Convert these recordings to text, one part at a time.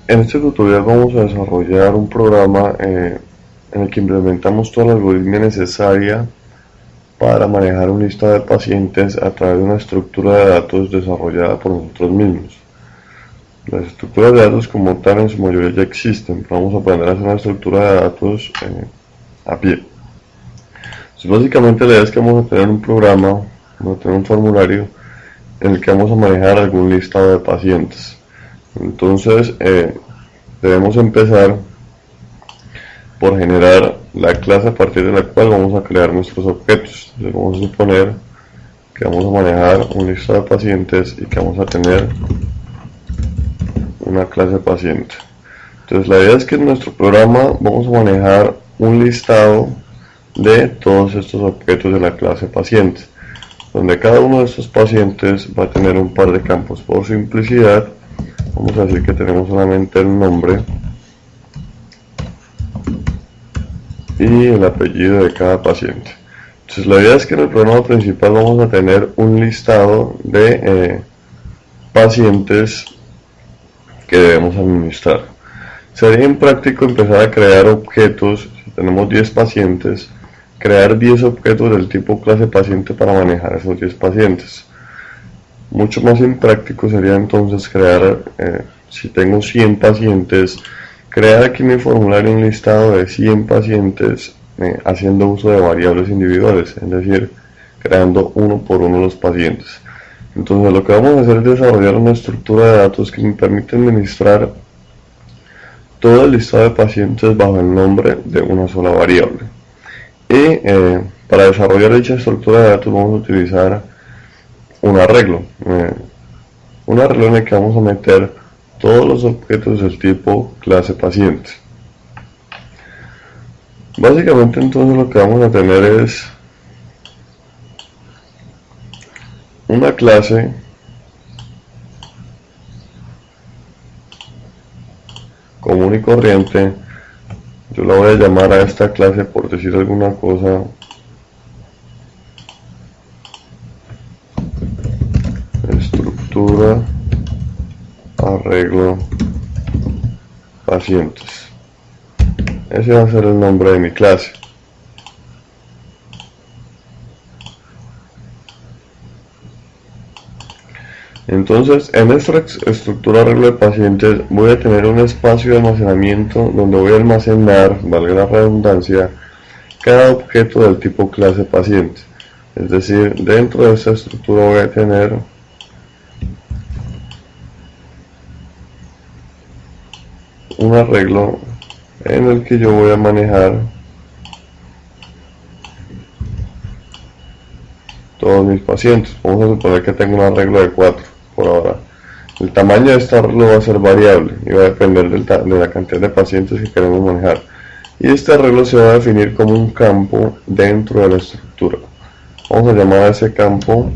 En este tutorial vamos a desarrollar un programa en el que implementamos toda la algoritmia necesaria para manejar un listado de pacientes a través de una estructura de datos desarrollada por nosotros mismos. Las estructuras de datos como tal en su mayoría ya existen, pero vamos a aprender a hacer una estructura de datos a pie. Entonces, básicamente la idea es que vamos a tener un programa, vamos a tener un formulario en el que vamos a manejar algún listado de pacientes. Entonces debemos empezar por generar la clase a partir de la cual vamos a crear nuestros objetos. Entonces vamos a suponer que vamos a manejar un listado de pacientes y que vamos a tener una clase paciente. Entonces la idea es que en nuestro programa vamos a manejar un listado de todos estos objetos de la clase paciente, donde cada uno de estos pacientes va a tener un par de campos. Por simplicidad vamos a decir que tenemos solamente el nombre y el apellido de cada paciente. Entonces la idea es que en el programa principal vamos a tener un listado de pacientes que debemos administrar. Sería impráctico empezar a crear objetos. Si tenemos 10 pacientes, crear 10 objetos del tipo clase paciente para manejar esos 10 pacientes. Mucho más impráctico sería entonces crear, si tengo 100 pacientes, crear aquí en mi formulario un listado de 100 pacientes haciendo uso de variables individuales, es decir, creando uno por uno los pacientes. Entonces lo que vamos a hacer es desarrollar una estructura de datos que me permite administrar todo el listado de pacientes bajo el nombre de una sola variable. Y para desarrollar dicha estructura de datos vamos a utilizar un arreglo en el que vamos a meter todos los objetos del tipo clase paciente. Básicamente entonces lo que vamos a tener es una clase común y corriente. Yo la voy a llamar a esta clase, por decir alguna cosa, estructura arreglo pacientes. Ese va a ser el nombre de mi clase. Entonces, en esta estructura arreglo de pacientes voy a tener un espacio de almacenamiento donde voy a almacenar, valga la redundancia, cada objeto del tipo clase paciente. Es decir, dentro de esta estructura voy a tener un arreglo en el que yo voy a manejar todos mis pacientes. Vamos a suponer que tengo un arreglo de 4 por ahora. El tamaño de este arreglo va a ser variable y va a depender de la cantidad de pacientes que queremos manejar. Y este arreglo se va a definir como un campo dentro de la estructura. Vamos a llamar a ese campo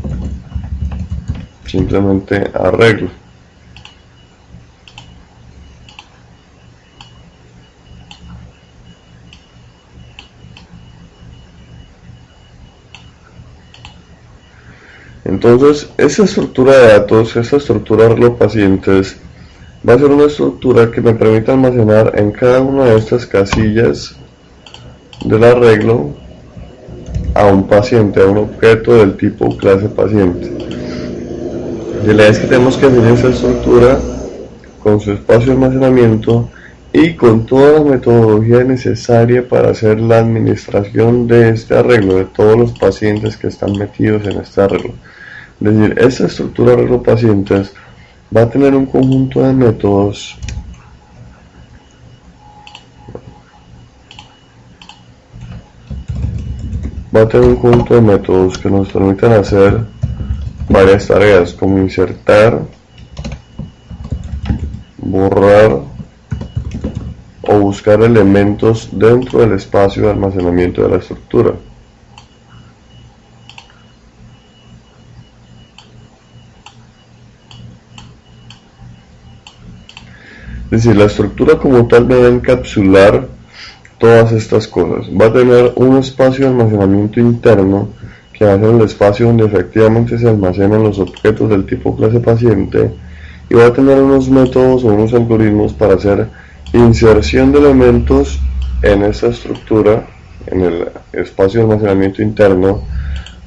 simplemente arreglo. Entonces, esa estructura de datos, esa estructura de arreglo pacientes, va a ser una estructura que me permite almacenar en cada una de estas casillas del arreglo a un paciente, a un objeto del tipo clase paciente. Y la idea es que tenemos que definir esa estructura con su espacio de almacenamiento y con toda la metodología necesaria para hacer la administración de este arreglo, de todos los pacientes que están metidos en este arreglo. Es decir, esta estructura de arreglo pacientes va a tener un conjunto de métodos que nos permitan hacer varias tareas como insertar, borrar o buscar elementos dentro del espacio de almacenamiento de la estructura. Es decir, la estructura como tal va a encapsular todas estas cosas. Va a tener un espacio de almacenamiento interno que va a ser el espacio donde efectivamente se almacenan los objetos del tipo clase paciente, y va a tener unos métodos o unos algoritmos para hacer inserción de elementos en esta estructura, en el espacio de almacenamiento interno.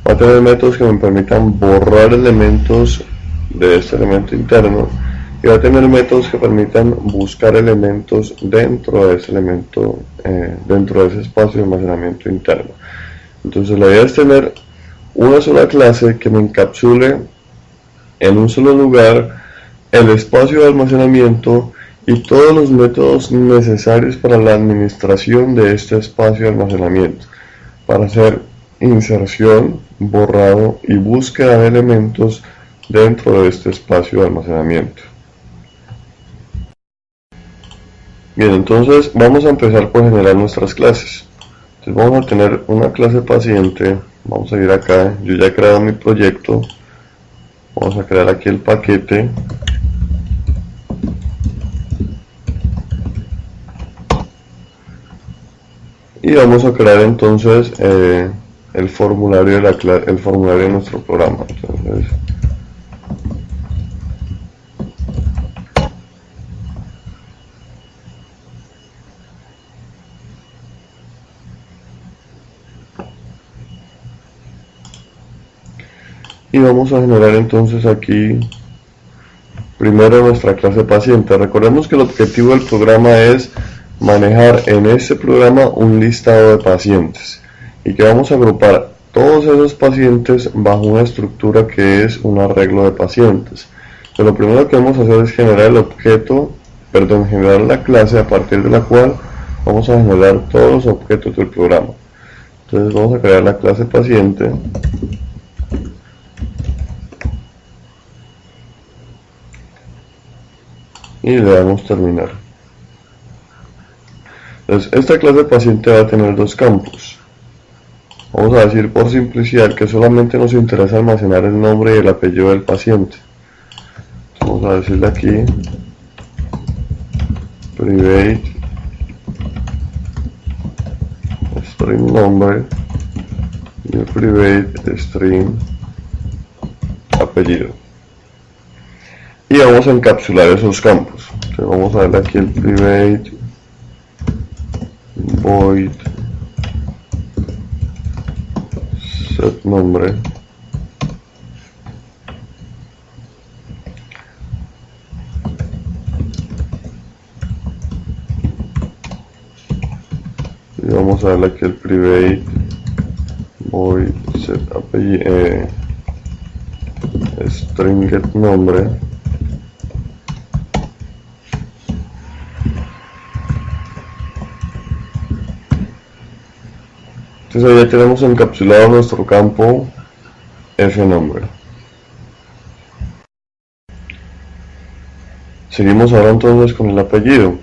Va a tener métodos que me permitan borrar elementos de este elemento interno, y va a tener métodos que permitan buscar elementos dentro de ese elemento, dentro de ese espacio de almacenamiento interno. Entonces la idea es tener una sola clase que me encapsule en un solo lugar el espacio de almacenamiento y todos los métodos necesarios para la administración de este espacio de almacenamiento, para hacer inserción, borrado y búsqueda de elementos dentro de este espacio de almacenamiento. Bien, entonces vamos a empezar por generar nuestras clases. Entonces vamos a tener una clase paciente. Vamos a ir acá, yo ya he creado mi proyecto. Vamos a crear aquí el paquete. Y vamos a crear entonces el formulario de nuestro programa. Entonces, y vamos a generar entonces aquí primero nuestra clase paciente. Recordemos que el objetivo del programa es manejar en este programa un listado de pacientes y que vamos a agrupar todos esos pacientes bajo una estructura que es un arreglo de pacientes. Entonces, lo primero que vamos a hacer es generar el objeto, generar la clase a partir de la cual vamos a generar todos los objetos del programa. Entonces vamos a crear la clase paciente. Y le damos terminar. Entonces esta clase paciente va a tener dos campos. Vamos a decir por simplicidad que solamente nos interesa almacenar el nombre y el apellido del paciente. Entonces, vamos a decirle aquí private string number y el private string apellido. Y vamos a encapsular esos campos. Entonces vamos a darle aquí el private void set nombre, y vamos a darle aquí el private void set apellido, string get nombre. Entonces ya tenemos encapsulado nuestro campo fNumber. Seguimos ahora entonces con el apellido.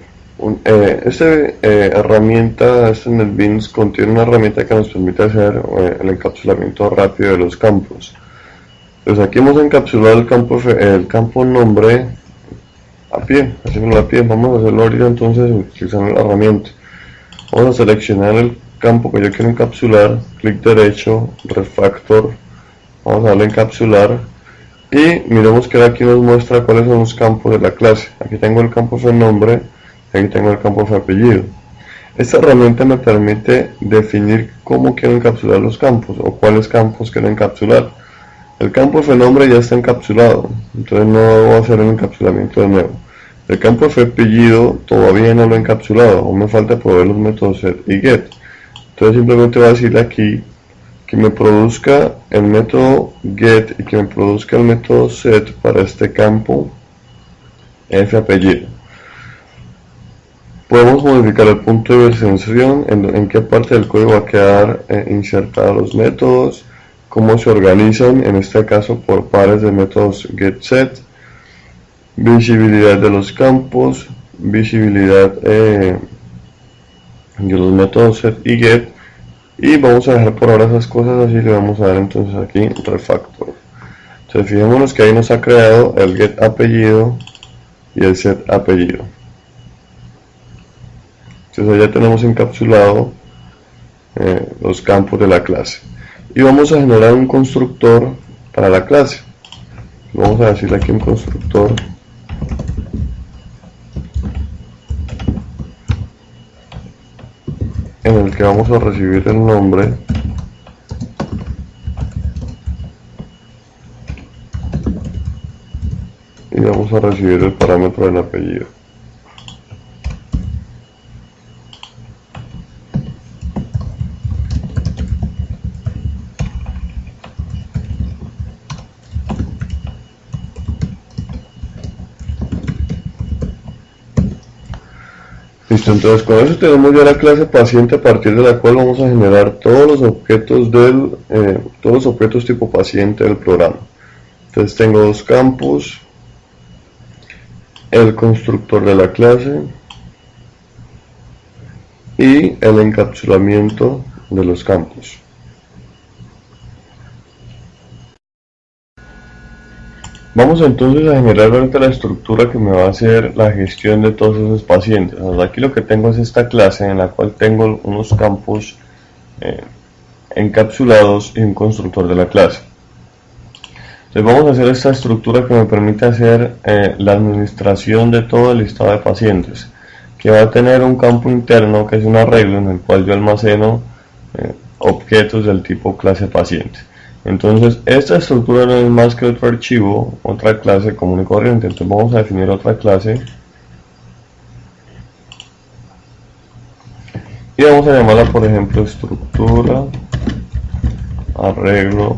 Esta herramienta, NetBeans, contiene una herramienta que nos permite hacer el encapsulamiento rápido de los campos. Entonces aquí hemos encapsulado el campo nombre a pie, haciéndolo a pie. Vamos a hacerlo ahorita entonces utilizando la herramienta. Vamos a seleccionar el campo que yo quiero encapsular, clic derecho, refactor, vamos a darle a encapsular y miremos que aquí nos muestra cuáles son los campos de la clase. Aquí tengo el campo fNumber, aquí tengo el campo fapellido. Esta herramienta me permite definir cómo quiero encapsular los campos o cuáles campos quiero encapsular. El campo fNumber ya está encapsulado, entonces no debo hacer el encapsulamiento de nuevo. El campo fapellido todavía no lo he encapsulado, aún me falta proveer los métodos set y get. Entonces simplemente voy a decirle aquí que me produzca el método get y que me produzca el método set para este campo fapellido. Podemos modificar el punto de inserción, en qué parte del código va a quedar insertados los métodos, cómo se organizan, en este caso por pares de métodos getSet, visibilidad de los campos, visibilidad de los métodos set y get, y vamos a dejar por ahora esas cosas así. Le vamos a dar entonces aquí refactor. Entonces fijémonos que ahí nos ha creado el get apellido y el set apellido. Entonces ya tenemos encapsulado los campos de la clase y vamos a generar un constructor para la clase. Vamos a decirle aquí un constructor en el que vamos a recibir el nombre y vamos a recibir el parámetro del apellido. Listo, entonces con eso tenemos ya la clase paciente, a partir de la cual vamos a generar todos los objetos tipo paciente del programa. Entonces tengo dos campos, el constructor de la clase y el encapsulamiento de los campos. Vamos entonces a generar ahorita la estructura que me va a hacer la gestión de todos esos pacientes. Aquí lo que tengo es esta clase en la cual tengo unos campos encapsulados y un constructor de la clase. Entonces vamos a hacer esta estructura que me permite hacer la administración de todo el listado de pacientes, que va a tener un campo interno que es un arreglo en el cual yo almaceno objetos del tipo clase paciente. Entonces esta estructura no es más que otro archivo, otra clase común y corriente. Entonces vamos a definir otra clase y vamos a llamarla, por ejemplo, estructura arreglo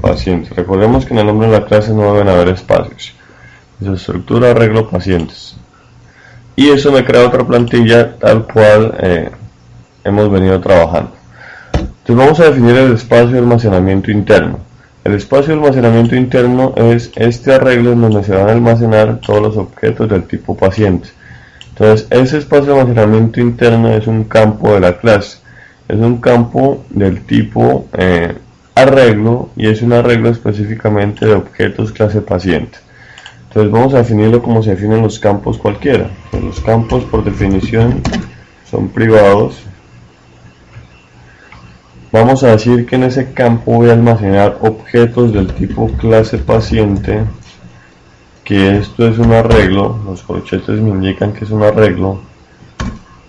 pacientes. Recordemos que en el nombre de la clase no deben haber espacios. Es estructura arreglo pacientes. Y eso me crea otra plantilla tal cual hemos venido trabajando. Entonces vamos a definir el espacio de almacenamiento interno. El espacio de almacenamiento interno es este arreglo en donde se van a almacenar todos los objetos del tipo paciente. Entonces ese espacio de almacenamiento interno es un campo de la clase. Es un campo del tipo arreglo y es un arreglo específicamente de objetos clase paciente. Entonces vamos a definirlo como se definen los campos cualquiera. Entonces, los campos por definición son privados. Vamos a decir que en ese campo voy a almacenar objetos del tipo clase paciente, que esto es un arreglo, los corchetes me indican que es un arreglo,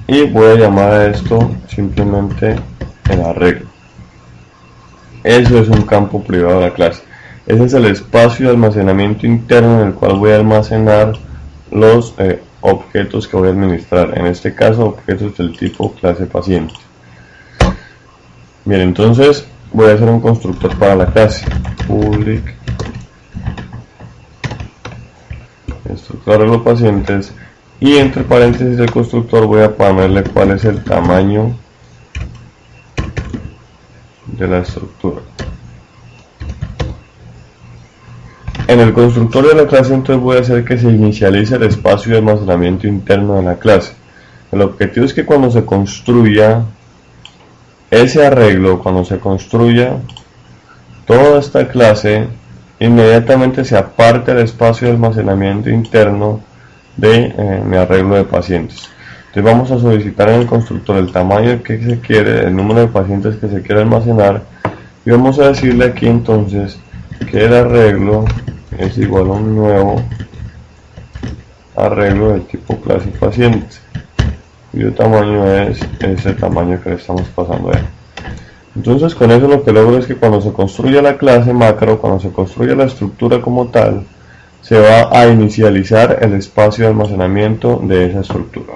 y voy a llamar a esto simplemente el arreglo. Eso es un campo privado de la clase. Ese es el espacio de almacenamiento interno en el cual voy a almacenar los objetos que voy a administrar, en este caso objetos del tipo clase paciente. Bien, entonces voy a hacer un constructor para la clase public estructura arreglo pacientes, y entre paréntesis del constructor voy a ponerle cuál es el tamaño de la estructura. En el constructor de la clase entonces voy a hacer que se inicialice el espacio de almacenamiento interno de la clase. El objetivo es que cuando se construya ese arreglo, cuando se construya toda esta clase, inmediatamente se aparte el espacio de almacenamiento interno de mi arreglo de pacientes. Entonces vamos a solicitar en el constructor el tamaño que se quiere, el número de pacientes que se quiere almacenar, y vamos a decirle aquí entonces que el arreglo es igual a un nuevo arreglo del tipo clase paciente, cuyo tamaño es ese tamaño que le estamos pasando ahí. Entonces con eso lo que logro es que cuando se construya la clase macro, cuando se construya la estructura como tal, se va a inicializar el espacio de almacenamiento de esa estructura.